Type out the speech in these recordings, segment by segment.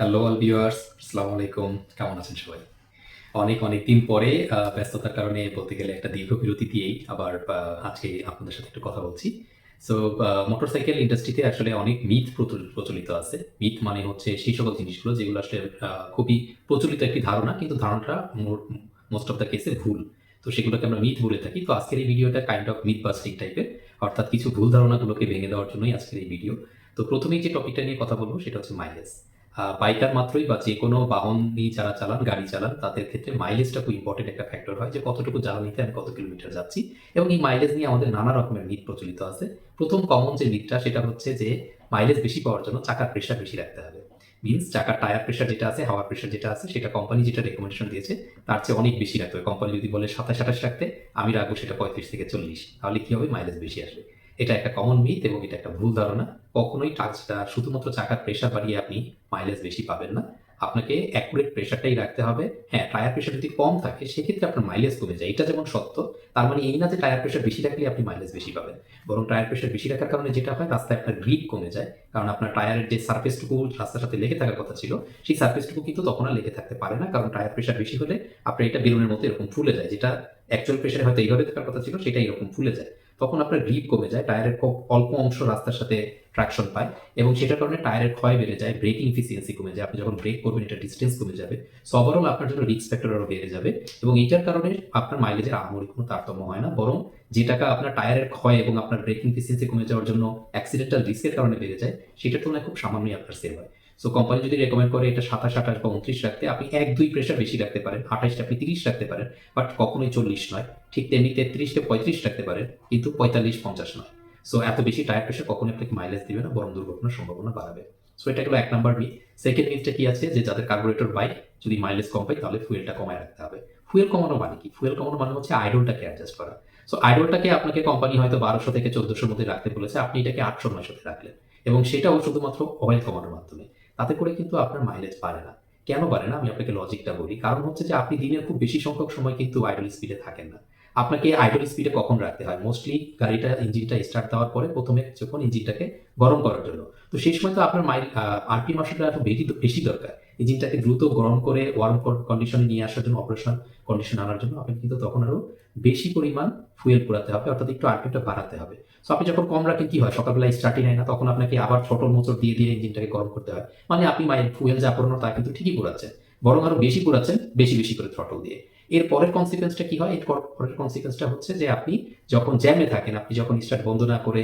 Hello all viewers, আসসালামু আলাইকুম। কেমন আছেন সবাই? অনেক, অনেক দিন পরে ব্যস্ততার কারণে বলতে গেলে একটা দীর্ঘ বিরতি দিয়েই আবার আজকে আপনাদের সাথে একটু কথা বলছি। সো মোটরসাইকেল ইন্ডাস্ট্রিতে আসলে অনেক মিথ প্রচলিত আছে। মিথ মানে হচ্ছে সেই সকল জিনিসগুলো যেগুলো আসলে খুবই প্রচলিত একটি ধারণা, কিন্তু ধারণাটা মোস্ট অফ দ্য কেসে ভুল। তো সেগুলোকে আমরা মিথ বলে থাকি। তো আজকের এই ভিডিওটা কাইন্ড অফ মিথ বাস্টিং টাইপের। অর্থাৎ কিছু ভুল ধারণাগুলোকে ভেঙে দেওয়ার জন্যই আজকের এই ভিডিও। তো প্রথমেই যে টপিকটা নিয়ে কথা বলবো সেটা হচ্ছে মাইলেজ। বাইকার মাত্রই বা যেকোনো বাহন নিয়ে যারা চালান, গাড়ি চালান, তাদের ক্ষেত্রে মাইলেজটা খুব ইম্পর্টেন্ট একটা ফ্যাক্টর হয় যে কতটুকু জ্বালানিতে আমি কত কিলোমিটার যাচ্ছি। এবং এই মাইলেজ নিয়ে আমাদের নানা রকমের মিথ প্রচলিত আছে। প্রথম কমন যে মিথটা সেটা হচ্ছে যে মাইলেজ বেশি পাওয়ার জন্য চাকার প্রেশার বেশি রাখতে হবে। মিনস চাকার টায়ার প্রেশার যেটা আছে, হাওয়ার প্রেশার যেটা আছে, সেটা কোম্পানি যেটা রেকমেন্ডেশন দিয়েছে তার চেয়ে অনেক বেশি রাখতে হবে। কোম্পানি যদি বলে 27-28 রাখতে, আমি রাখবো সেটা 35 থেকে 40। তাহলে কি হবে? মাইলেজ বেশি আসবে। এটা একটা কমন মিথ এবং এটা একটা ভুল ধারণা। কখনোই শুধুমাত্র চাকার প্রেশার বাড়িয়ে আপনি মাইলেজ বেশি পাবেন না। আপনাকে অ্যাকুরেট প্রেশারটাই রাখতে হবে। হ্যাঁ, টায়ার প্রেশার যদি কম থাকে সেক্ষেত্রে আপনার মাইলেজ কমে যায়। এটা যেমন সত্য, তার মানে এই না যে টায়ার প্রেশার বেশি রাখলে আপনি মাইলেজ বেশি পাবেন। বরং টায়ার প্রেশার বেশি রাখার কারণে যেটা হয়, রাস্তায় আপনার গ্রিপ কমে যায়। কারণ আপনার টায়ারের যে সারফেসটুকু রাস্তার সাথে লেগে থাকার কথা ছিল, সেই সারফেসটুকু কিন্তু তখন আর লেগে থাকতে পারে না। কারণ টায়ার প্রেশার বেশি হলে আপনার এটা বেলুনের মতো এরকম ফুলে যায়। যেটা অ্যাকচুয়াল প্রেশারে হয়তো এইভাবে থাকার কথা ছিল, সেটা এরকম ফুলে যায়। তখন আপনার গ্রিপ কমে যায়, টায়ারের খুব অল্প অংশ রাস্তার সাথে ট্রাকশন পায় এবং সেটার কারণে টায়ারের ক্ষয় বেড়ে যায়, ব্রেকিং এফিসিয়েন্সি কমে যায়। আপনি যখন ব্রেক করবেন এটা ডিস্টেন্স কমে যাবে। সো ওভারঅল আপনার জন্য রিস্ক ফ্যাক্টর আরও বেড়ে যাবে এবং এইটার কারণে আপনার মাইলেজের আহামরি কোনো তারতম্য হয় না। বরং যে টাকা আপনার টায়ারের ক্ষয় এবং আপনার ব্রেকিং এফিসিয়েন্সি কমে যাওয়ার জন্য অ্যাক্সিডেন্টাল রিস্কের কারণে বেড়ে যায়, সেটার তুলনায় খুব সামান্যই আপনার সেভ হয়। সো কোম্পানি যদি রেকমেন্ড করে এটা 27-28 বা 29 রাখতে, আপনি 1-2 প্রেশার বেশি রাখতে পারেন, 28টা আপনি 30 রাখতে পারেন, বাট কখনোই 40 নয়। ঠিক তেমনি 33-35 রাখতে পারেন, কিন্তু 45-50 নয়। সো এত বেশি টায়ার প্রেশার কখনোই আপনাকে মাইলেজ দিবে না, বরং দুর্ঘটনার সম্ভাবনা বাড়াবে। সো এটা গেলো 1 নাম্বার মিথ। সেকেন্ড মিথটা কি আছে, যে যাদের কার্বোরেটর বাইক, যদি মাইলেজ কম পায় তাহলে ফুয়েলটা কমায় রাখতে হবে। ফুয়েল কমানো মানে কি? ফুয়েল কমানো মানে হচ্ছে আইডলটাকে অ্যাডজাস্ট করা। সো আইডলটাকে আপনাকে কোম্পানি হয়তো 1200 থেকে 1400 মধ্যে রাখতে বলেছে, আপনি এটাকে 800-900 তে রাখলেন এবং সেটাও শুধুমাত্র অয়েল কমানোর মাধ্যমে। তাতে করে কিন্তু আপনার মাইলেজ বাড়ে না। কেন বাড়ে না? আমি আপনাকে লজিকটা বলি। কারণ হচ্ছে যে আপনি দিনের খুব বেশি সংখ্যক সময় কিন্তু আইডল স্পিডে থাকেন না। আপনাকে আইডল স্পিডে কখন রাখতে হয়? মোস্টলি ইঞ্জিনটা স্টার্ট দেওয়ার পরে ১ম এ কিছুক্ষণ ইঞ্জিনটাকে গরম করার জন্য। তো সেই সময় তো আপনার আরপিএম আসলে আরো বেশি দরকার। ইঞ্জিনটাকে দ্রুত গরম করে ওয়ার্ম কন্ডিশনে নিয়ে আসার জন্য, অপারেশনাল কন্ডিশন আনার জন্য আপনাকে কিন্তু তখন আরো বেশি পরিমাণ ফুয়েল পোড়াতে হবে, অর্থাৎ একটু আরপিএমটা বাড়াতে হবে। সো আপনি যখন কম রাখেন কি হয়? সকালবেলা স্টার্টই নেয় না, তখন আপনাকে আবার থ্রটল মোচড় দিয়ে ইঞ্জিনটাকে গরম করতে হয়। মানে আপনি ফুয়েল যা পোড়ানো তা কিন্তু ঠিকই পোড়াচ্ছেন। বরং আরো বেশি পোড়াচ্ছেন বেশি করে থ্রটল দিয়ে। এর পরের কনসিকুয়েন্সটা কি হয়? এর পরের কনসিকুয়েন্সটা হচ্ছে যে আপনি যখন জ্যামে থাকেন, আপনি যখন স্টার্ট বন্ধ না করে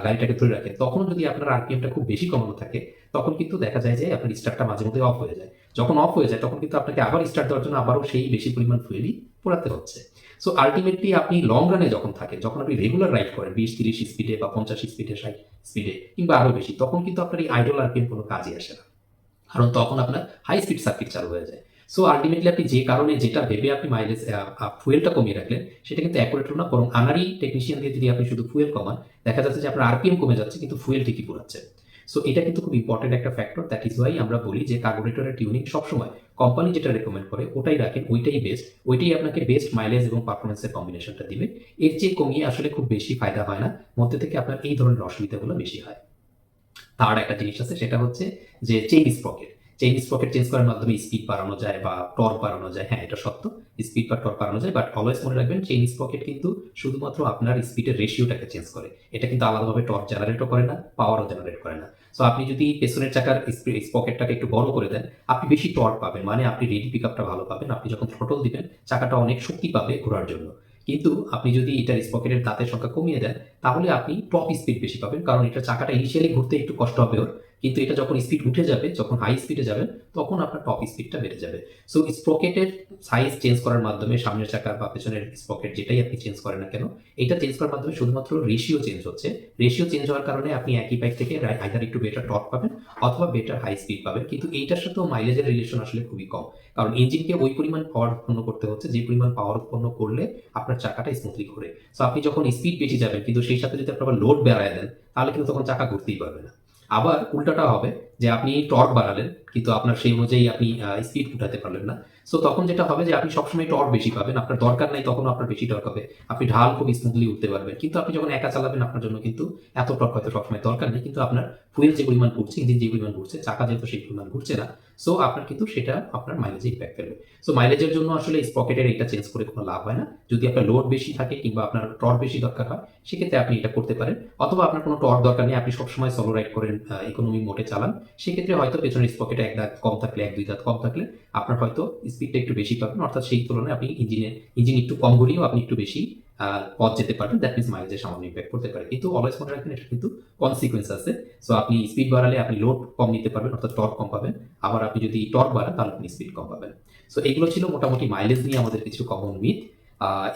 গাড়িটাকে ধরে রাখেন, তখন যদি আপনার আরপিএমটা খুব বেশি কমানো থাকে, তখন কিন্তু দেখা যায় যে আপনার স্টার্টটা মাঝে মধ্যে অফ হয়ে যায়। যখন অফ হয়ে যায় তখন কিন্তু আপনাকে আবার স্টার্ট দেওয়ার জন্য আবারও সেই বেশি পরিমাণ ফুয়েলই পোড়াতে হচ্ছে। সো আল্টিমেটলি আপনি লং রানে যখন থাকেন, যখন আপনি রেগুলার রাইড করেন 20-30 স্পিডে বা 50 স্পিডে, 60 স্পিডে কিংবা আরো বেশি, তখন কিন্তু আপনার এই আইডল আরপিএম কোনো কাজে আসে না। কারণ তখন আপনার হাই স্পিড সার্কিট চালু হয়ে যায়। সো আল্টিমেটলি আপনি যে কারণে যেটা ভেবে আপনি মাইলেজ ফুয়েলটা কমিয়ে রাখলেন, সেটা কিন্তু অ্যাকুরেট হলো না, বরং আনারি টেকনিশিয়ান দিয়ে যদি আপনি শুধু ফুয়েল কমান, দেখা যাচ্ছে যে আপনার আরপিএম কমে যাচ্ছে কিন্তু ফুয়েল ঠিকই পোড়াচ্ছে। সো এটা কিন্তু খুব ইম্পর্টেন্ট একটা ফ্যাক্টর। দ্যাট ইজ ওয়াই আমরা বলি যে কার্বোরেটরের টিউনিং সবসময় কোম্পানি যেটা রেকমেন্ড করে ওটাই রাখেন, ওইটাই বেস্ট। ওইটাই আপনাকে বেস্ট মাইলেজ এবং পারফরমেন্সের কম্বিনেশনটা দিবে। এর চেয়ে কমিয়ে আসলে খুব বেশি ফায়দা হয় না। মধ্যে থেকে আপনার এই ধরনের অসুবিধাগুলো বেশি হয়। থার্ড একটা জিনিস আছে, সেটা হচ্ছে যে chain sprocket. Chain sprocket change করার মাধ্যমে স্পিড বাড়ানো যায় বা টর্ক বাড়ানো যায়। হ্যাঁ, এটা সত্য। স্পিড বা টর্ক বাড়ানো যায়, বাট অলওয়েজ মনে রাখবেন চেইন স্প্রকেট কিন্তু শুধুমাত্র আপনার স্পিডের রেশিওটাকে চেঞ্জ করে। এটা কিন্তু আলাদাভাবে টর্ক জেনারেটও করে না, পাওয়ারও জেনারেট করে না। সো আপনি যদি পেছনের চাকার স্প্রকেটটাকে একটু বড় করে দেন, আপনি বেশি টর্ক পাবেন, মানে আপনি রেডি পিক আপটা ভালো পাবেন। আপনি যখন থ্রটল দিবেন চাকাটা অনেক শক্তি পাবে ঘোরার জন্য। কিন্তু আপনি যদি এটার স্প্রকেটের দাঁতের সংখ্যা কমিয়ে দেন, তাহলে আপনি টপ স্পিড বেশি পাবেন। কারণ এটা চাকাটা ইনিশিয়ালি ঘুরতে একটু কষ্ট হবে ওর, কিন্তু এটা যখন স্পিড উঠে যাবে, যখন হাই স্পিডে যাবেন, তখন আপনার টপ স্পিডটা বেড়ে যাবে। সো স্প্রকেটের সাইজ চেঞ্জ করার মাধ্যমে, সামনের চাকা বা পেছনের স্প্রকেট যেটাই আপনি চেঞ্জ করেন না কেন, এটা চেঞ্জ করার মাধ্যমে শুধুমাত্র রেশিও চেঞ্জ হচ্ছে। রেশিও চেঞ্জ হওয়ার কারণে আপনি একই বাইক থেকে আইদার একটু বেটার টর্ক পাবেন অথবা বেটার হাই স্পিড পাবেন। কিন্তু এইটার সাথেও মাইলেজের রিলেশন আসলে খুবই কম। কারণ ইঞ্জিনকে ওই পরিমাণ পাওয়ার উৎপন্ন করতে হচ্ছে যে পরিমাণ পাওয়ার উৎপন্ন করলে আপনার চাকাটা স্মুথলি ঘুরে। সো আপনি যখন স্পিড বেশি যাবেন কিন্তু সেই সাথে যদি আপনি আবার লোড বাড়ায় দেন, তাহলে কিন্তু তখন চাকা ঘুরতেই পারবে না। আবার উল্টাটা হবে যে আপনি টর্ক বাড়ালেন কিন্তু আপনার সেই অনুযায়ী আপনি স্পিড উঠাতে পারলেন না। সো তখন যেটা হবে যে আপনি সবসময় টর্ক বেশি পাবেন, আপনার দরকার নাই তখন আপনার বেশি টর্ক হবে, আপনি ঢাল খুব স্মুথলি উঠতে পারবেন। কিন্তু আপনি যখন একা চালাবেন আপনার জন্য কিন্তু এত টর্ক হয়তো সবসময় দরকার নেই, কিন্তু আপনার ফুয়েল যে পরিমাণ ঘুরছে, ইঞ্জিন যে পরিমাণ ঘুরছে, চাকা যেহেতু সেই পরিমাণ ঘুরছে না, সো আপনার কিন্তু সেটা আপনার মাইলেজে ইম্প্যাক্ট ফেলবে। সো মাইলেজের জন্য আসলে স্প্রকেটের এটা চেঞ্জ করে কোনো লাভ হয় না। যদি আপনার লোড বেশি থাকে কিংবা আপনার টর্ক বেশি দরকার হয়, সেক্ষেত্রে আপনি এটা করতে পারেন। অথবা আপনার কোনো টর্ক দরকার নেই, আপনি সবসময় সোলো রাইড করেন, ইকোনমি মোডে চালান, সেক্ষেত্রে হয়তো পেছনের স্প্রকেটে এক দাঁত কম থাকলে, এক দুই দাঁত কম থাকলে আপনার হয়তো স্পিডটা একটু বেশি পাবেন, অর্থাৎ সেই তুলনায় আপনি ইঞ্জিন একটু কম ঘুরিয়েও আপনি একটু বেশি পথ যেতে পারবেন। দ্যাট মিনস মাইলেজে সামান্য ইম্প্যাক্ট করতে পারে, কিন্তু অলওয়েজ মনে রাখবেন এটা কিন্তু কনসিকুয়েন্স আছে। সো আপনি স্পিড বাড়ালে আপনি লোড কম নিতে পারবেন, অর্থাৎ টর্ক কম পাবেন। আবার আপনি যদি টর্ক বাড়ান তাহলে আপনি স্পিড কম পাবেন। সো এগুলো ছিল মোটামুটি মাইলেজ নিয়ে আমাদের কিছু কমন মিথ।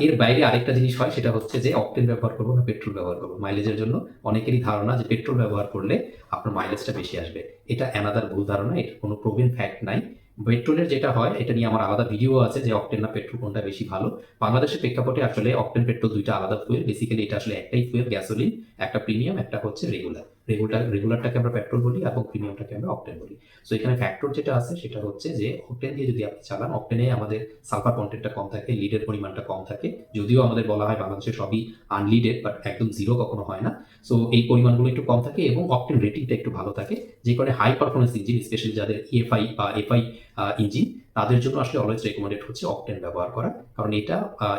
এর বাইরে আরেকটা জিনিস হয়, সেটা হচ্ছে যে অকটেন ব্যবহার করবো না পেট্রোল ব্যবহার করবো। মাইলেজের জন্য অনেকেরই ধারণা যে পেট্রোল ব্যবহার করলে আপনার মাইলেজটা বেশি আসবে। এটা অ্যানাদার ভুল ধারণা, এটা কোনো প্রুভেন ফ্যাক্ট নাই। পেট্রোলের যেটা হয় এটা নিয়ে আমার আলাদা ভিডিও আছে যে অকটেন না পেট্রোল কোনটা বেশি ভালো। বাংলাদেশের প্রেক্ষাপটে আসলে অকটেন পেট্রোল দুইটা আলাদা ফুয়েল। বেসিক্যালি এটা আসলে একটাই ফুয়েল, গ্যাসোলিন। একটা প্রিমিয়াম, একটা হচ্ছে রেগুলারটাকে আমরা পেট্রোল বলি এবং প্রিমিয়ামটাকে আমরা অকটেন বলি। সো এখানে ফ্যাক্টর যেটা আছে সেটা হচ্ছে যে অকটেন দিয়ে যদি আপনি চালান, অকটেনে আমাদের সালফার কন্টেন্টটা কম থাকে, লিডের পরিমাণটা কম থাকে। যদিও আমাদের বলা হয় বাংলাদেশে সবই আনলিডেড, বাট একদম জিরো কখনো হয় না। সো এই পরিমাণগুলো একটু কম থাকে এবং অকটেন রেটিংটা একটু ভালো থাকে, যে কারণে হাই পারফরমেন্স ইঞ্জিন, স্পেশালি যাদের ইএফআই বা এফআই ইঞ্জিন, তাদের জন্য আসলে অলওয়েজ রেকমেন্ডেড হচ্ছে অকটেন ব্যবহার করা। কারণ এটা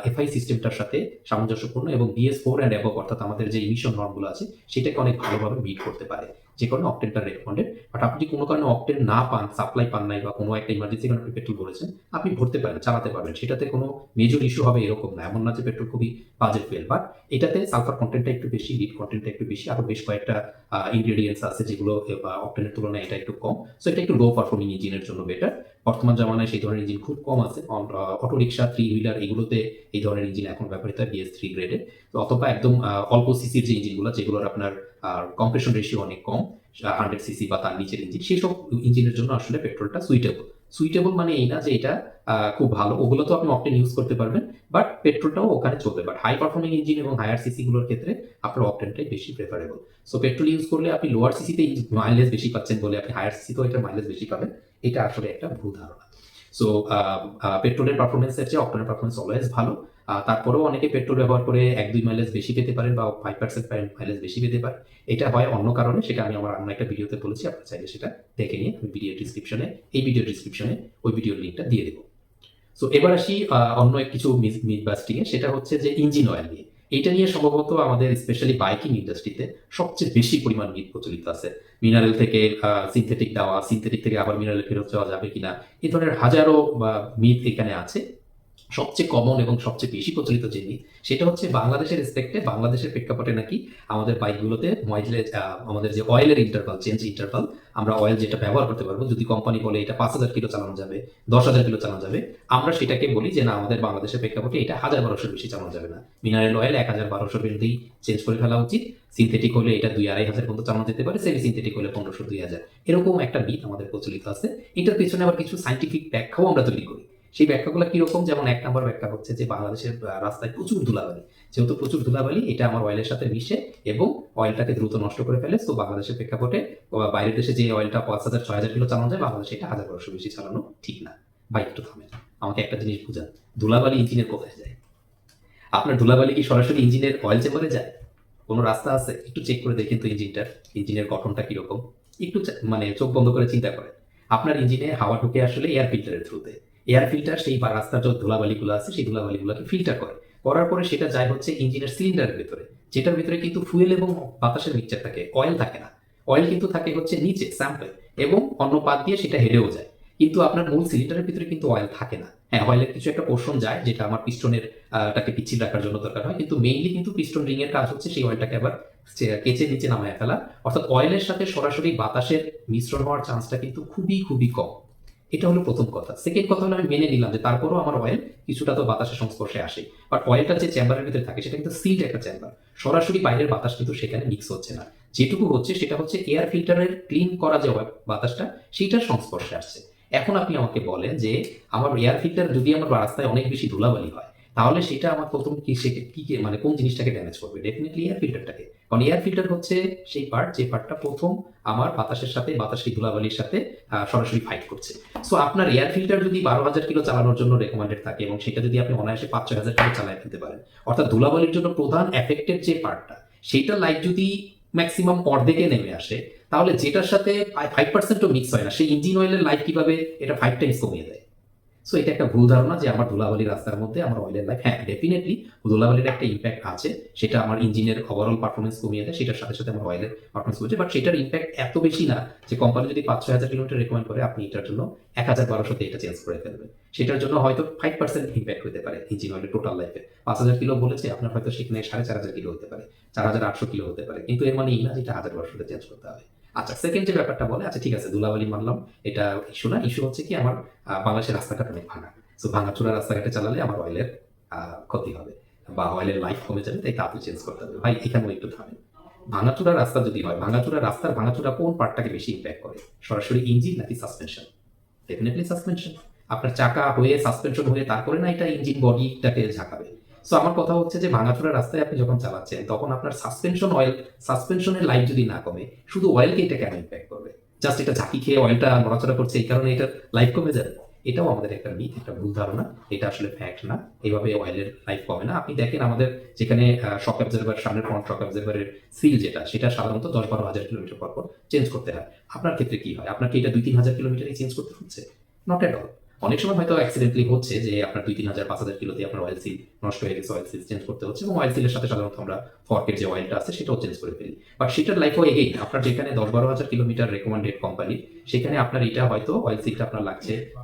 এফআই সিস্টেমটার সাথে সামঞ্জস্যপূর্ণ এবং BS4 অ্যান্ড অ্যাবভ, অর্থাৎ আমাদের যে ইমিশন নর্মগুলো আছে সেটাকে অনেক ভালোভাবে মিট করতে পারে, যে কারণে অকটেনটা রেকমেন্ডেড। বাট আপনি কোনো কারণে অকটেন না পান, সাপ্লাই পান নাই, বা কোনো একটা ইমার্জেন্সি কারণে আপনি পেট্রোল ভরেছেন, আপনি ভরতে পারেন, চালাতে পারবেন, সেটাতে কোনো মেজর ইস্যু হবে এরকম না। এমন না যে পেট্রোল খুবই বাজে ফুয়েল, বাট এটাতে সালফার কন্টেন্টটা একটু বেশি, লিড কন্টেন্টটা একটু বেশি, আরো বেশ কয়েকটা ইনগ্রেডিয়েন্টস আছে যেগুলো অকটেনের তুলনায় এটা একটু কম। সো এটা একটু লো পারফর্মিং ইঞ্জিনের জন্য বেটার। বর্তমান জামানায় সেই ধরনের ইঞ্জিন খুব কম আছে। অটো রিক্সা, থ্রি হুইলার, এগুলোতে এই ধরনের ইঞ্জিন এখন ব্যবহৃত হয় BS3 গ্রেডে। তো অথবা একদম অল্প সিসির যে ইঞ্জিনগুলো, যেগুলোর আপনার কম্প্রেশন রেশিও অনেক কম, 100 সিসি বা তার নিচের ইঞ্জিন, সেসব ইঞ্জিনের জন্য আসলে পেট্রোলটা সুইটেবল মানে এই না যে এটা খুব ভালো, ওগুলো তো আপনি অকটেন ইউজ করতে পারবেন, বাট পেট্রোলটাও ওখানে চলবে। বাট হাই পারফর্মিং ইঞ্জিন এবং হায়ার সিসি গুলোর ক্ষেত্রে আপনার অকটেনটাই বেশি প্রেফারেবল। সো পেট্রোল ইউজ করলে আপনি লোয়ার সিসিতে মাইলেজ বেশি পাচ্ছেন বলে আপনি হায়ার সিসিতেও এটার মাইলেজ বেশি পাবেন, এটা আসলে একটা ভুল ধারণা। সো পেট্রোলের পারফরমেন্সের চেয়ে অকটেনের পারফরমেন্স অলওয়েজ ভালো। তারপরেও অনেকে পেট্রোল ব্যবহার করে 1-2 মাইলেজ বেশি পেতে পারেন বা 5% মাইলেজ বেশি পেতে পারেন। এটা হয় অন্য কারণে, সেটা আমি আমার অন্য একটা ভিডিওতে বলেছি, আপনারা চাইলে সেটা দেখে নিয়ে আমি এই ভিডিও ডিসক্রিপশনে ওই ভিডিওর লিঙ্কটা দিয়ে দেবো। সো এবার আসি অন্য কিছু মিথ বাস্টিং এ, সেটা হচ্ছে যে ইঞ্জিন অয়েল নিয়ে। এটা নিয়ে সম্ভবত আমাদের স্পেশালি বাইকিং ইন্ডাস্ট্রিতে সবচেয়ে বেশি পরিমাণ মিথ প্রচলিত আছে। মিনারেল থেকে সিনথেটিক দেওয়া, সিনথেটিক থেকে আবার মিনারেল ফেরত যাওয়া যাবে কিনা, এই ধরনের হাজারো মিথ এখানে আছে। সবচেয়ে কমন এবং সবচেয়ে বেশি প্রচলিত যে মিথ, সেটা হচ্ছে বাংলাদেশের রেসপেক্টে, বাংলাদেশের প্রেক্ষাপটে নাকি আমাদের বাইকগুলোতে মাইলেজ, আমাদের যে অয়েলের ইন্টারভাল, চেঞ্জ ইন্টারভাল, আমরা অয়েল যেটা ব্যবহার করতে পারবো, যদি কোম্পানি বলে এটা 5,000 কিলো চালানো যাবে, 10,000 কিলো চালানো যাবে, আমরা সেটাকে বলি যে না, আমাদের বাংলাদেশের প্রেক্ষাপটে এটা 1,000-1,200 বেশি চালানো যাবে না। মিনারেল অয়েল 1,000-1,200 পর্যন্তই চেঞ্জ করে ফেলা উচিত। সিনথেটিক হলে এটা 2,000-2,500 পর্যন্ত চালানো যেতে পারে, সেমি সিনথেটিক হলে 1,500-2,000, এরকম একটা মিথ আমাদের প্রচলিত আছে। এটার পেছনে আবার কিছু সাইন্টিফিক ব্যাখ্যাও আমরা তৈরি করি। সেই ব্যাখ্যাগুলো কিরকম, যেমন 1 নম্বর ব্যাখ্যা হচ্ছে যে বাংলাদেশের রাস্তায় প্রচুর ধুলাবালি, যেহেতু প্রচুর ধুলাবালি এটা আমার অয়েলের সাথে মিশে এবং অয়েলটাকে দ্রুত নষ্ট করে ফেলে। তো বাংলাদেশের প্রেক্ষাপটে বাইরের দেশে যে অয়েলটা 5,000-6,000 কিলো চালানো যায়, বাংলাদেশে এটা 1,000-1,200 বেশি চালানো ঠিক না। ভাই একটু থামেন, আমাকে একটা জিনিস বুঝান, ধুলাবালি ইঞ্জিনের কোথায় যায়? আপনার ধুলাবালি কি সরাসরি ইঞ্জিনের অয়েল চেম্বারে যায়? কোনো রাস্তা আছে? একটু চেক করে দেখেন তো ইঞ্জিনের গঠনটা কিরকম, একটু মানে চোখ বন্ধ করে চিন্তা করেন। আপনার ইঞ্জিনে হাওয়া ঢুকে আসলে এয়ার ফিল্টারের থ্রুতে। এয়ার ফিল্টার সেই রাস্তার যে ধুলাবালিগুলো আছে সেই ধুলাবালিগুলোকে ফিল্টার করার পরে সেটা যায় হচ্ছে ইঞ্জিনের সিলিন্ডারের ভেতরে, যেটার ভিতরে কিন্তু ফুয়েল এবং বাতাসের মিক্সচার থাকে, অয়েল থাকে না। অয়েল কিন্তু থাকে হচ্ছে নিচে স্যাম্পল, এবং অন্য পাত দিয়ে সেটা হেরেও যায়। কিন্তু আপনার মূল সিলিন্ডারের ভিতরে কিন্তু অয়েল থাকে না। হ্যাঁ, অয়েলের কিছু একটা পোর্শন যায় যেটা আমার পিস্টনের টাকে পিচ্ছিল রাখার জন্য দরকার হয়, কিন্তু মেইনলি কিন্তু পিস্টন রিং এর কাজ হচ্ছে সেই অয়েলটাকে আবার কেচে নিচে নামায় ফেলা। অর্থাৎ অয়েলের সাথে সরাসরি বাতাসের মিশ্রণ হওয়ার চান্সটা কিন্তু খুবই খুবই কম। এটা হলো প্রথম কথা। সেকেন্ড কথা হলো, আমি মেনে নিলাম যে তারপরও আমার অয়েল কিছুটা তো বাতাসের সংস্পর্শে আসে, বাট অয়েলটা যে চেম্বারের ভিতরে থাকে সেটা কিন্তু সিল্ড একটা চেম্বার, সরাসরি বাইরের বাতাস কিন্তু সেখানে মিক্স হচ্ছে না। যেটুকু হচ্ছে সেটা হচ্ছে এয়ার ফিল্টারের ক্লিন করা যে বাতাসটা, সেইটার সংস্পর্শে আসছে। এখন আপনি আমাকে বলেন যে আমার এয়ার ফিল্টার, যদি আমার রাস্তায় অনেক বেশি ধুলাবালি হয়, তাহলে সেটা আমার প্রথম মানে কোন জিনিসটাকে ড্যামেজ করবে? ডেফিনিটলি এয়ার ফিল্টারটাকে। কারণ এয়ার ফিল্টার হচ্ছে সেই পার্ট যে পার্টটা প্রথম আমার বাতাসের সাথে বাতাসের ধুলাবালির সাথে সরাসরি ফাইট করছে। সো আপনার এয়ার ফিল্টার যদি 12,000 কিলো চালানোর জন্য রেকমেন্ডেড থাকে এবং সেটা যদি আপনি অনায়াসে 5-6,000 কিলো চালায় ফেলতে পারেন, অর্থাৎ ধুলাবালির জন্য প্রধান এফেক্টেড যে পার্টটা সেইটার লাইফ যদি ম্যাক্সিমাম অর্ধেকে নেমে আসে, তাহলে যেটার সাথে 5% মিক্স হয় না সেই ইঞ্জিন অয়েলের লাইফ কিভাবে এটা 5 টাইমস কমিয়ে দেয়। সো এটা একটা ভুল ধারণা যে আমার ধুলাবালি রাস্তার মধ্যে আমার অয়েলের লাইফ, হ্যাঁ ডেফিনেটলি ধুলাবালির একটা ইম্প্যাক্ট আছে, সেটা আমার ইঞ্জিনের ওভারঅল পারফরমেন্স কমিয়ে দেয়, সেটার সাথে সাথে আমার অয়েলের পারফরমেন্স কমিয়ে বাট সেটার ইম্প্যাক্ট এত বেশি না যে কোম্পানি যদি 5-6 হাজার কিলোমিটার রেকমেন্ড করে আপনি এটার জন্য 1,1200-তে এটা চেঞ্জ করে ফেলবেন। সেটার জন্য হয়তো 5% ইম্প্যাক্ট হতে পারে ইঞ্জিন অয়েলের টোটাল লাইফে। 5,000 কিলো বলেছে, আপনার হয়তো সেখানে 4,500 কিলো হতে পারে, 4,800 কিলো হতে পারে, কিন্তু এর মানে এই না যে এটা 1,1200-তে চেঞ্জ করতে হবে। আচ্ছা, সেকেন্ড যে ব্যাপারটা বলে, আচ্ছা ঠিক আছে ধুলাবালি মানলাম, এটা ইস্যু না। ইস্যু হচ্ছে কি আমার বাংলাদেশের রাস্তাঘাট অনেক ভাঙা। সো ভাঙাচোরা রাস্তাঘাটে চালালে আমার অয়েলের ক্ষতি হবে বা অয়েলের লাইফ কমে যাবে, তাই তাড়াতাড়ি চেঞ্জ করতে হবে। ভাই এখানেও একটু থামেন। ভাঙাচোরা রাস্তা যদি হয়, ভাঙাচোরা রাস্তার ভাঙাচোরা কোন পার্টটাকে বেশি ইম্প্যাক্ট করে? সরাসরি ইঞ্জিন নাকি সাসপেনশন? Definitely suspension. আপনার চাকা হয়ে সাসপেনশন হয়ে তারপরে না এটা ইঞ্জিন বডিটাকে ঝাঁকাবে। সো আমার কথা হচ্ছে যে ভাঙাচোরা রাস্তায় আপনি যখন চালাচ্ছেন তখন আপনার সাসপেনশনের লাইফ যদি না কমে, শুধু অয়েলকে এটা কেন ইম্প্যাক্ট করবে? জাস্ট এটা ঝাঁকি খেয়ে অয়েলটা নড়াচড়া করছে এই কারণে এটার লাইফ কমে যাবে? এটাও আমাদের একটা মিথ, একটা ভুল ধারণা। এটা আসলে ফ্যাক্ট না। এইভাবে অয়েলের লাইফ কমে না। আপনি দেখেন আমাদের যেখানে শক অ্যাবজর্ভার, সামনের ফ্রন্ট শক অ্যাবজর্ভারের সিল যেটা, সেটা সাধারণত 10-12 হাজার কিলোমিটার পর পর চেঞ্জ করতে হয়। আপনার ক্ষেত্রে কি হয়? আপনার কি এটা 2-3 হাজার কিলোমিটারই চেঞ্জ করতে হচ্ছে? Not at all. অনেক সময় হয়তো অ্যাক্সিডেন্টলি হচ্ছে যে আপনার 2-3 হাজার 5,000 কিলোতে আপনার অয়েল সিল নষ্ট হয়ে গেছে, অয়েল সিল চেঞ্জ করতে হচ্ছে এবং অয়েল সিলের সাথে সাধারণত আমরা ফর্কের যে অয়েলটা আছে সেটাও চেঞ্জ করে ফেলি। বাট সেটার লাইফও এগেইন আপনার যেখানে 10-12 হাজার কিলোমিটার রেকমেন্ডেড কোম্পানি, সেখানে আপনার এটা হয়তো অয়েল সিলটা আপনার লাগছে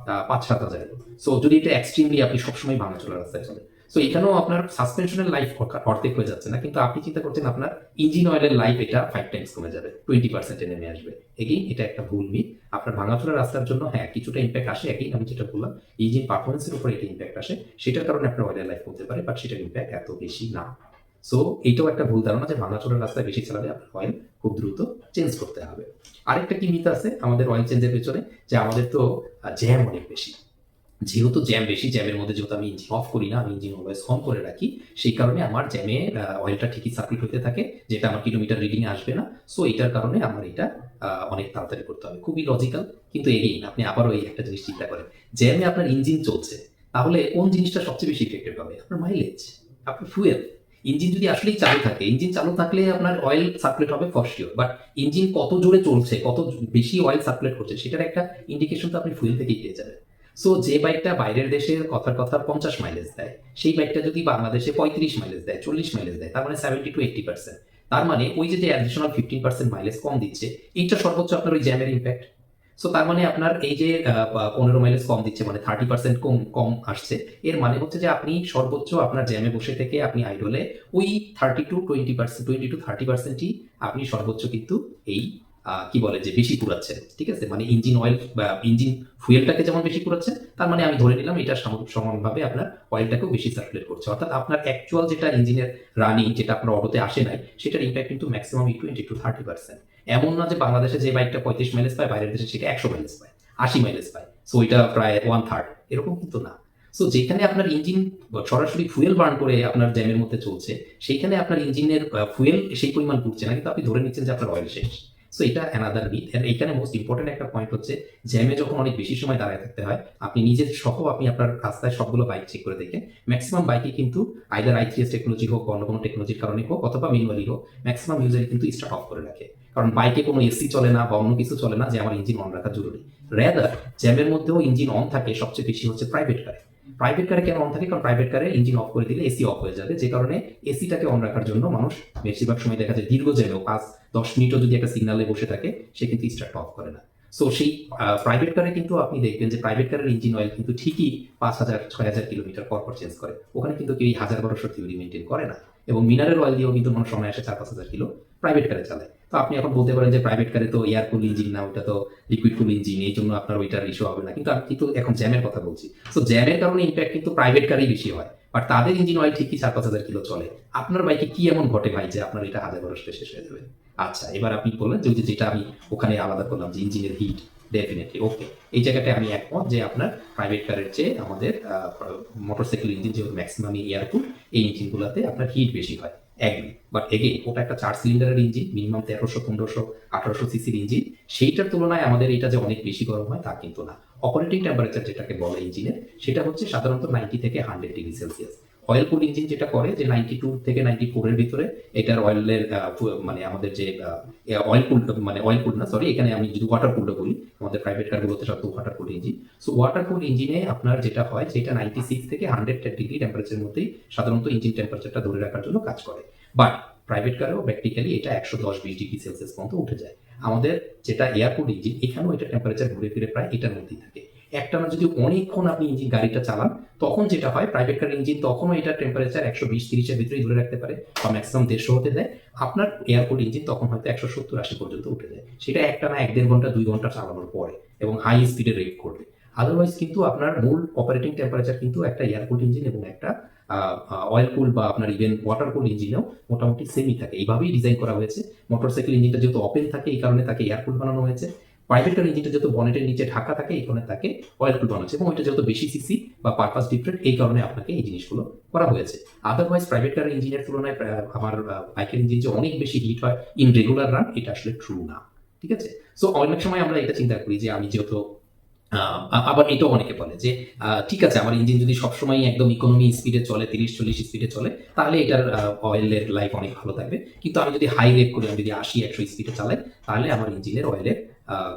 5-7 হাজার। সো যদি এটা এক্সট্রিমলি আপনি সবসময় ভাঙাচোরা রাস্তায় চলে, সো এখানেও আপনার সাসপেনশনের লাইফ অর্ধেক হয়ে যাচ্ছে না, কিন্তু আপনি চিন্তা করছেন আপনার ইঞ্জিন অয়েলের লাইফ এটা 5 টাইমস কমে যাবে, 20% নেমে আসবে। এগেইন এটা একটা ভুল মিথ। আপনার ভাঙাচোরা রাস্তার জন্য হ্যাঁ কিছুটা ইম্প্যাক্ট আসে, একই আমি যেটা বললাম ইঞ্জিন পারফরমেন্সের উপর এটা ইম্প্যাক্ট আসে, সেটার কারণে আপনার অয়েলের লাইফ কমতে পারে, বাট সেটার ইম্প্যাক্ট এত বেশি না। সো এইটাও একটা ভুল ধারণা যে ভাঙাচোরা রাস্তায় বেশি চালালে আপনার অয়েল খুব দ্রুত চেঞ্জ করতে হবে। আরেকটা কি মিথ আছে আমাদের অয়েল চেঞ্জের পেছনে, যে আমাদের তো জ্যাম অনেক বেশি। যেহেতু জ্যাম বেশি, জ্যামের মধ্যে যেহেতু আমি ইঞ্জিন অফ করি না, আমি ইঞ্জিন অলওয়েজ অন করে রাখি, সেই কারণে আমার জ্যামে অয়েলটা ঠিকই সার্কুলেট হতে থাকে, যেটা আমার কিলোমিটার রিডিং আসবে না। সো এটার কারণে আমার এটা অনেক তাড়াতাড়ি করতে হবে। খুবই লজিক্যাল, কিন্তু এগেইন আপনি আবারও এই একটা জিনিস চিন্তা করেন, জ্যামে আপনার ইঞ্জিন চলছে, তাহলে কোন জিনিসটা সবচেয়ে বেশি ইফেক্টেড হবে? আপনার মাইলেজ, আপনার ফুয়েল। ইঞ্জিন যদি আসলেই চালু থাকে, ইঞ্জিন চালু থাকলে আপনার অয়েল সার্কুলেট হবে ফর শিওর, বাট ইঞ্জিন কত জোরে চলছে, কত বেশি অয়েল সার্কুলেট করছে, সেটার একটা ইন্ডিকেশন তো আপনি ফুয়েল থেকেই পেয়ে যাবেন। সো যে বাইকটা বাইরের দেশের কথার কথা 50 মাইলেজ দেয়, সেই বাইকটা যদি বাংলাদেশে 35 মাইলেজ দেয়, 40 মাইলেজ দেয়, তার মানে 70-80%। তার মানে ওই যে অ্যাডিশনাল 15% মাইলেজ কম দিচ্ছে, এইটা সর্বোচ্চ আপনার ওই জ্যামের ইম্প্যাক্ট। সো তার মানে আপনার এই যে 15 মাইলেজ কম দিচ্ছে, মানে 30% কম কম আসছে, এর মানে হচ্ছে যে আপনি সর্বোচ্চ আপনার জ্যামে বসে থেকে আপনি আইডলে ওই 30-20%, 20-30%ই আপনি সর্বোচ্চ কিন্তু এই কি বলে যে বেশি পুরাচ্ছেন। ঠিক আছে, মানে ইঞ্জিন অয়েল বা ইঞ্জিন ফুয়েলটাকে যেমন বেশি পুরাচ্ছেন, তার মানে আমি ধরে নিলাম এটা সমানভাবে আপনার অয়েলটাকেও বেশি সার্কুলেট করছে, অর্থাৎ আপনার অ্যাকচুয়াল যেটা ইঞ্জিনের রানিং, যেটা আপনার অটোতে আসে নাই, সেটার ইম্প্যাক্ট কিন্তু ম্যাক্সিমাম 20-30%। এমন না যে বাংলাদেশে যে বাইকটা 35 মাইলেজ পায়, বাইরের দেশে সেটা 100 মাইলেজ পায়, 80 মাইলেজ পায়, সো এটা প্রায় 1/3, এরকম কিন্তু না। সো যেখানে আপনার ইঞ্জিন সরাসরি ফুয়েল বার্ন করে আপনার জ্যামের মধ্যে চলছে, সেইখানে আপনার ইঞ্জিনের ফুয়েল সেই পরিমাণ পুড়ছে না, কিন্তু আপনি ধরে নিচ্ছেন যে আপনার অয়েল শেষ। সো এটা অ্যানাদার মিথ। এইখানে মোস্ট ইম্পর্টেন্ট একটা পয়েন্ট হচ্ছে, জ্যামে যখন অনেক বেশি সময় দাঁড়ায় থাকতে হয়, আপনি নিজের সহ আপনি আপনার রাস্তায় সবগুলো বাইক চেক করে দেখেন, ম্যাক্সিমাম বাইকে কিন্তু আইদার i3s টেকনোলজি হোক, অন্য কোনো টেকনোলজির কারণে হোক, অথবা ম্যানুয়ালি হোক, ম্যাক্সিমাম ইউজারই কিন্তু স্টার্ট অফ করে রাখে। কারণ বাইকে কোনো এসি চলে না বা অন্য কিছু চলে না যে আমার ইঞ্জিন অন রাখা জরুরি। রেদার জ্যামের মধ্যেও ইঞ্জিন অন থাকে সবচেয়ে বেশি হচ্ছে প্রাইভেট কারে। প্রাইভেট কারে কেন অন থাকে? কারণ প্রাইভেট কারে ইঞ্জিন অফ করে দিলে এসি অফ হয়ে যাবে, যে কারণে এসিটাকে অন রাখার জন্য মানুষ বেশিরভাগ সময় দেখা যায় দীর্ঘ জ্যামেও 5-10 মিনিটও যদি একটা সিগনালে বসে থাকে, সে কিন্তু স্টার্ট অফ করে না। সো সেই প্রাইভেট কারে কিন্তু আপনি দেখবেন যে প্রাইভেট কারের ইঞ্জিন অয়েল কিন্তু ঠিকই 5,000-6,000 কিলোমিটার পর পর চেঞ্জ করে। ওখানে কিন্তু কেউ 1,000-1,200 থিওরি মেনটেন করে না, এবং মিনারেল অয়েল দিয়েও কিন্তু মানুষ সময় আসে 4-5 হাজার কিলো প্রাইভেট কারে চালায়। তো আপনি এখন বলতে পারেন যে প্রাইভেট কারে তো এয়ার কুল ইঞ্জিন না, ওটা তো লিকুইড কুল ইঞ্জিন, এই জন্য আপনার ওইটার ইস্যু হবে না, কিন্তু আমি কিন্তু এখন জ্যামের কথা বলছি। সো জ্যামের কারণে ইম্প্যাক্ট কিন্তু প্রাইভেট কারেই বেশি হয়, বাট তাদের ইঞ্জিন অয়েল ঠিকই 4-5 হাজার কিলো চলে। আপনার বাইকে কি এমন ঘটে ভাই যে আপনার এটা 1,000-1,200 শেষ হয়ে যাবে? আচ্ছা, এবার আপনি বললেন যে যেটা আমি ওখানে আলাদা করলাম যে ইঞ্জিনের হিট, ডেফিনিটলি ওকে। এই জায়গাটায় আমি একমত যে আপনার প্রাইভেট কারের চেয়ে আমাদের মোটরসাইকেল ইঞ্জিন যেহেতু ম্যাক্সিমাম এয়ারকুল, এই ইঞ্জিনগুলোতে আপনার হিট বেশি হয়। এগ্রি, বাট এগেইন ওটা একটা 4 সিলিন্ডারের ইঞ্জিন, মিনিমাম 1300, 1500, 1800 সিসির ইঞ্জিন। সেইটার তুলনায় আমাদের এটা যে অনেক বেশি গরম হয় তা কিন্তু না। অপারেটিং টেম্পারেচার যেটাকে বলে ইঞ্জিনের, সেটা হচ্ছে সাধারণত 90 থেকে 100 ডিগ্রি সেলসিয়াস। অয়েল কুল ইঞ্জিন যেটা করে যে 92 থেকে 94 এর ভিতরে এটার অয়েলের মানে আমাদের যে অয়েল কুল, মানে অয়েল কুল না সরি, এখানে আমি যদি ওয়াটার কুলটা বলি, আমাদের প্রাইভেট কারগুলোতে সব তো ওয়াটার কুল ইঞ্জিন। সো ওয়াটার কুল ইঞ্জিনে আপনার যেটা হয় যেটা 96 থেকে 100 ডিগ্রি টেম্পারেচারের মধ্যেই সাধারণত ইঞ্জিন টেম্পারেচারটা ধরে রাখার জন্য কাজ করে। বাট প্রাইভেট কারেও প্র্যাকটিক্যালি এটা 110-20 ডিগ্রি সেলসিয়াস পর্যন্ত উঠে যায়। আমাদের যেটা এয়ার কুল ইঞ্জিন, এখানেও এটা টেম্পারেচার ঘুরে ফিরে প্রায় এটার মধ্যেই থাকে। একটানা যদি অনেকক্ষণ আপনি ইঞ্জিন গাড়িটা চালান, তখন যেটা হয় প্রাইভেট কার ইঞ্জিন তখনও এটা টেম্পারেচার 120-30 এর ভিতরেই ধরে রাখতে পারে, বা ম্যাক্সিমাম 150 হতে দেয়। আপনার এয়ারপোর্ট ইঞ্জিন তখন হয়তো 170-80 পর্যন্ত উঠে যায়, সেটা একটানা 1-1.5 ঘন্টা 2 ঘন্টা চালানোর পরে এবং হাই স্পিডে রেট করবে। আদারওয়াইজ কিন্তু আপনার মূল অপারেটিং টেম্পারেচার কিন্তু একটা এয়ারপোর্ট ইঞ্জিন এবং একটা অয়েল কুল বা আপনার ইভেন ওয়াটার কুল ইঞ্জিনেও মোটামুটি সেমই থাকে। এইভাবেই ডিজাইন করা হয়েছে। মোটরসাইকেল ইঞ্জিনটা যেহেতু ওপেন থাকে, এই কারণে তাকে এয়ার কুল বানানো হয়েছে। প্রাইভেট কার ইঞ্জিনটা যেহেতু বনেটের নিচে ঢাকা থাকে, এই কারণে তাকে অয়েল কুল বানানো হয়েছে, এবং ওইটা যেহেতু বেশি সিসি বা পারপাস ডিফারেন্ট, এই কারণে আপনাকে এই জিনিসগুলো করা হয়েছে। আদারওয়াইজ প্রাইভেট কারের ইঞ্জিনের তুলনায় আমার বাইকের ইঞ্জিন যে অনেক বেশি হিট হয় ইন রেগুলার রান, এটা আসলে ট্রু না। ঠিক আছে? সো অনেক সময় আমরা এটা চিন্তা করি যে আমি যেহেতু আবার এটাও অনেকে বলে যে ঠিক আছে, আমার ইঞ্জিন যদি সবসময় একদম ইকোনমি স্পিডে চলে, 30-40 স্পিডে চলে, তাহলে এটার অয়েলের লাইফ অনেক ভালো থাকবে। কিন্তু আমি যদি হাই রেট করি, আমি যদি 80-100 স্পিডে চালাই, তাহলে আমার ইঞ্জিনের অয়েলের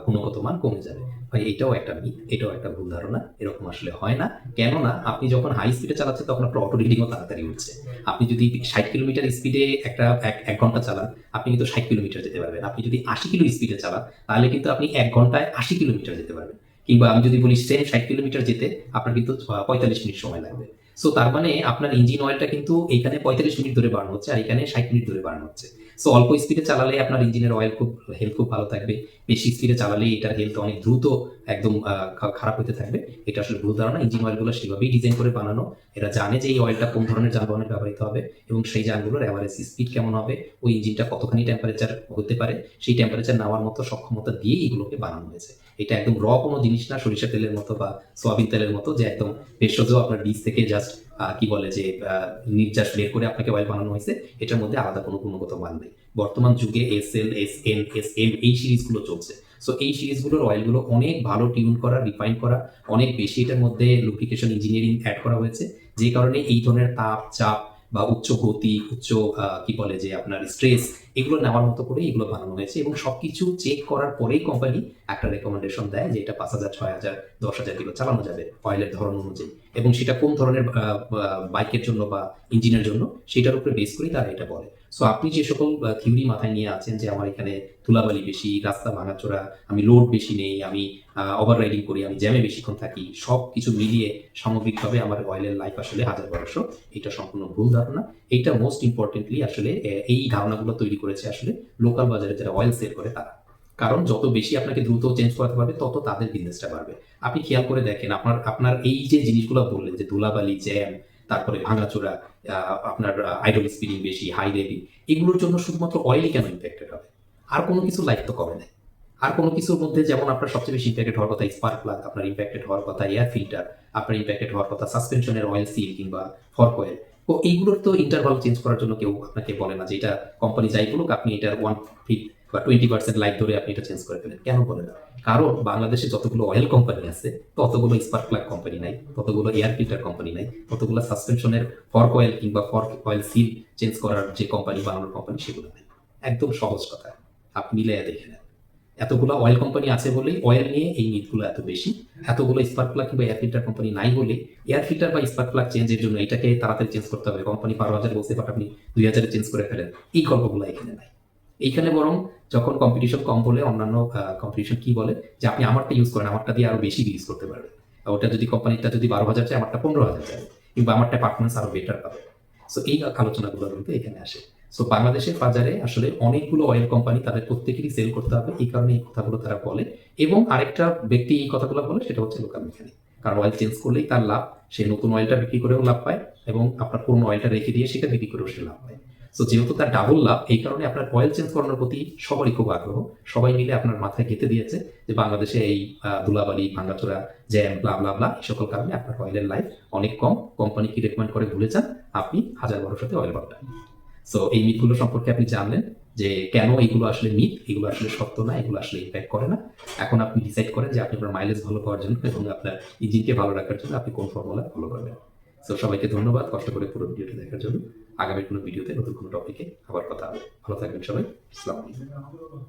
গুণগত মান কমে যাবে। ভাই এটাও একটা মিথ, এটাও একটা ভুল ধারণা। এরকম আসলে হয় না। কেননা আপনি যখন হাই স্পিডে চালাচ্ছেন তখন আপনার অটো রিডিংও তাড়াতাড়ি উঠছে। আপনি যদি 60 কিলোমিটার স্পিডে একটা 1 ঘন্টা চালান, আপনি কিন্তু 60 কিলোমিটার যেতে পারবেন। আপনি যদি 80 কিলো স্পিডে চালান, তাহলে কিন্তু আপনি 1 ঘন্টায় 80 কিলোমিটার যেতে পারবেন। কিংবা আমি যদি বলি সেম 60 কিলোমিটার যেতে আপনার কিন্তু 45 মিনিট সময় লাগবে। সো তার মানে আপনার ইঞ্জিন অয়েলটা কিন্তু এখানে 45 মিনিট ধরে বার্ন হচ্ছে, আর এখানে 60 মিনিট ধরে বার্ন হচ্ছে। সো অল্প স্পিডে চালালে আপনার ইঞ্জিনের অয়েল হেলথ খুব ভালো থাকবে। বেশি স্পিডে চালালে এটার হেলথ অনেক দ্রুত একদম খারাপ হতে থাকবে। এটা আসলে ভুল ধারণা। ইঞ্জিন অয়েলগুলো সেভাবেই ডিজাইন করে বানানো। এরা জানে যে এই অয়েলটা কোন ধরনের যানবাহনে ব্যবহৃত হবে এবং সেই যানগুলোর অ্যাভারেজ স্পিড কেমন হবে, ওই ইঞ্জিনটা কতখানি টেম্পারেচার হতে পারে, সেই টেম্পারেচার নেওয়ার মতো সক্ষমতা দিয়ে এগুলোকে বানানো হয়েছে। এটা একদম কোনো জিনিস না, সরিষা তেলের মতো বা সোয়াবিন তেলের মতো যে একদম ভেষজ আপনার বীজ থেকে জাস্ট কি বলে যে নির্যাস বের করে আপনাকে অয়েল বানানো হয়েছে। এটার মধ্যে আলাদা কোনো গুণগত মান নেই। বর্তমান যুগে SL, SN, SM এই সিরিজগুলো চলছে। সো এই সিরিজগুলোর অয়েলগুলো অনেক ভালো টিউন করা, রিফাইন করা, অনেক বেশি এটার মধ্যে লুব্রিকেশন ইঞ্জিনিয়ারিং অ্যাড করা হয়েছে, যে কারণে এই ধরনের তাপ, চাপ বা উচ্চ গতি, উচ্চ কি বলে যে আপনার স্ট্রেস, এগুলো নেওয়ার মতো করে এগুলো বানানো হয়েছে। এবং সবকিছু চেক করার পরেই কোম্পানি একটা রেকমেন্ডেশন দেয় যে এটা 5000, 6000, 10,000 কিলো চালানো যাবে অয়েলের ধরন অনুযায়ী, এবং সেটা কোন ধরনের বাইকের জন্য বা ইঞ্জিনের জন্য, সেটার উপরে বেস করেই তারা এটা বলে। সো আপনি যে সকল থিওরি মাথায় নিয়ে আছেন যে আমার এখানে ধুলাবালি বেশি, রাস্তা ভাঙাচোরা, আমি লোড বেশি নেই, আমি ওভার রাইডিং করি, আমি জ্যামে বেশিক্ষণ থাকি, সব কিছু মিলিয়ে সামগ্রিকভাবে আমার অয়েলের লাইফ আসলে 1000-1200, এটা সম্পূর্ণ ভুল ধারণা। এইটা মোস্ট ইম্পর্টেন্টলি আসলে এই ধারণাগুলো তৈরি করেছে আসলে লোকাল বাজারে যারা অয়েল সেল করে তারা। কারণ যত বেশি আপনাকে দ্রুত চেঞ্জ করাতে পারবে, তত তাদের বিজনেসটা বাড়বে। আপনি খেয়াল করে দেখেন, আপনার এই যে জিনিসগুলো বললেন যে ধুলাবালি, জ্যাম, তারপরে ভাঙাচোরা, আপনার আইডল স্পিডিং বেশি, হাই রেডিং, এগুলোর জন্য শুধুমাত্র অয়েলই কেন ইম্প্যাক্টেড হবে? আর কোনো কিছু লাইফ তো কমে নেই। আর কোনো কিছুর মধ্যে যেমন আপনার সবচেয়ে বেশি ইম্প্যাক্টেড হওয়ার কথা স্পার্ক প্লাগ, আপনার ইম্প্যাক্টেড হওয়ার কথা এয়ার ফিল্টার, আপনার ইম্প্যাক্টেড হওয়ার কথা সাসপেনশনের অয়েল সিল কিংবা ফর্ক অয়েল। তো এইগুলোর তো ইন্টারভাল চেঞ্জ করার জন্য কেউ আপনাকে বলে না যে এটা কোম্পানি যাই বলুক আপনি এটার 1 ফিট বা 20% লাইফ ধরে আপনি এটা চেঞ্জ করে ফেলেন। কেন বলে না? কারণ বাংলাদেশে যতগুলো অয়েল কোম্পানি আছে, ততগুলো স্পার্ক প্লাগ কোম্পানি নাই, ততগুলো এয়ার ফিল্টার কোম্পানি নাই, ততগুলো সাসপেনশনের ফর্ক অয়েল কিংবা ফর্ক অয়েল সিল চেঞ্জ করার যে কোম্পানি, বানানোর কোম্পানি, সেগুলো নেই। একদম সহজ কথা, আপনি মিলাইয়া দেখে নেন। এতগুলো অয়েল কোম্পানি আছে বলেই অয়েল নিয়ে এই মিথগুলো এত বেশি। এতগুলো স্পার্ক প্লাগ কিংবা এয়ার ফিল্টার কোম্পানি নাই বলে এয়ার ফিল্টার বা স্পার্ক প্লাগ চেঞ্জের জন্য এটাকে তাড়াতাড়ি চেঞ্জ করতে হবে, কোম্পানি 12,000 বলছে বাট আপনি 2,000 চেঞ্জ করে ফেলেন, এই গল্পগুলো এখানে নাই। এইখানে বরং যখন কম্পিটিশন কম বলে অন্যান্য কম্পিটিশন কি বলে যে আপনি আমারটা ইউজ করেন, আমারটা দিয়ে আরো বেশি ইউজ করতে পারবেন। ওটা যদি কোম্পানিটা যদি 12,000 চায়, আমারটা 15,000 চায়, কিংবা আমারটা পারফরমেন্স আরো বেটার পাবে। সো এই আলোচনাগুলো কিন্তু এখানে আসে। সো বাংলাদেশের বাজারে আসলে অনেকগুলো অয়েল কোম্পানি, তাদের প্রত্যেকেরই সেল করতে হবে, এই কারণে এই কথাগুলো তারা বলে। এবং আরেকটা ব্যক্তি এই কথাগুলো বলে, সেটা হচ্ছে লোকাল মেকানিক। কারণ অয়েল চেঞ্জ করলেই তার লাভ, সে নতুন অয়েলটা বিক্রি করেও লাভ পায় এবং আপনার পুরনো অয়েলটা রেখে দিয়ে সেটা বিক্রি করেও সে লাভ পায়। সো যেহেতু তার ডাবল লাভ, এই কারণে আপনার অয়েল চেঞ্জ করানোর প্রতি সবারই খুব আগ্রহ। সবাই মিলে আপনার মাথায় গেঁথে দিয়েছে যে বাংলাদেশে এই ধুলাবালি, ভাঙাচোরা, জ্যাম, ব্লা ব্লা ব্লা, এই সকল কারণে আপনার অয়েলের লাইফ অনেক কম। কোম্পানি কি রেকমেন্ড করে ভুলে যান, আপনি হাজার ভরসাতে অয়েল পাল্টান। সো এই মিথগুলো সম্পর্কে আপনি জানলেন যে কেন এগুলো আসলে মিথ, এগুলো আসলে সত্য না, এগুলো আসলে ইম্প্যাক্ট করে না। এখন আপনি ডিসাইড করেন যে আপনি আপনার মাইলেজ ভালো পাওয়ার জন্য এবং আপনার ইঞ্জিনকে ভালো রাখার জন্য আপনি কোন ফর্মুলা ফলো করবেন। সো সবাইকে ধন্যবাদ কষ্ট করে পুরো ভিডিওটি দেখার জন্য। আগামী কোনো ভিডিওতে নতুন কোনো টপিকে আবার কথা হবে। ভালো থাকবেন সবাই। আসসালামু আলাইকুম।